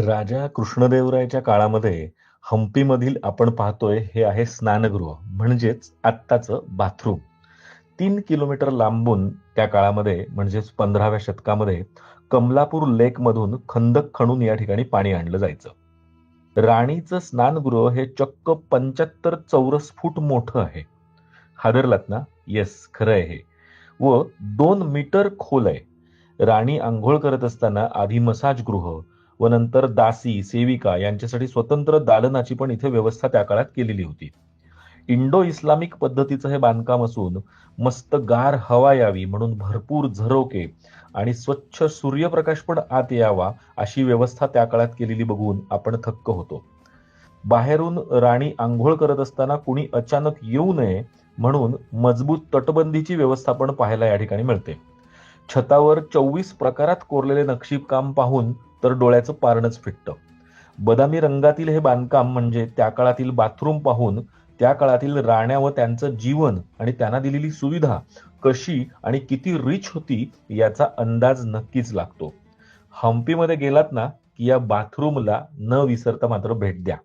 राजा कृष्णदेवरायच्या काळामध्ये हंपीमधील आपण पाहतोय हे आहे स्नानगृह म्हणजेच आत्ताचं बाथरूम. 3 किलोमीटर लांबून त्या काळामध्ये म्हणजेच 15व्या शतकामध्ये कमलापूर लेक मधून खंदक खणून या ठिकाणी पाणी आणलं जायचं. राणीचं स्नानगृह हे चक्क 75 चौरस फूट मोठं आहे. हादरलात ना? येस, खरं आहे हे. व 2 मीटर खोल आहे. राणी आंघोळ करत असताना आधी मसाजगृह व नंतर दासी, सेविका यांच्यासाठी स्वतंत्र दालनाची पण इथे व्यवस्था त्या काळात केलेली होती. इंडो इस्लामिक पद्धतीचं हे बांधकाम असून मस्त गार हवा यावी म्हणून भरपूर झरोके आणि स्वच्छ सूर्यप्रकाश पण आत यावा अशी व्यवस्था त्या काळात केलेली बघून आपण थक्क होतो. बाहेरून राणी आंघोळ करत असताना कुणी अचानक येऊ नये म्हणून मजबूत तटबंदीची व्यवस्था पण पाहायला या ठिकाणी मिळते. छतावर 24 प्रकारात कोरलेले नक्षीकाम पाहून तर डोळ्याचं पारणच फिटतं. बदामी रंगातील हे बांधकाम म्हणजे त्या काळातील बाथरूम पाहून त्या काळातील राण्या व त्यांचं जीवन आणि त्यांना दिलेली सुविधा कशी आणि किती रिच होती याचा अंदाज नक्कीच लागतो. हम्पीमध्ये गेलात ना की या बाथरूमला न विसरता मात्र भेट द्या.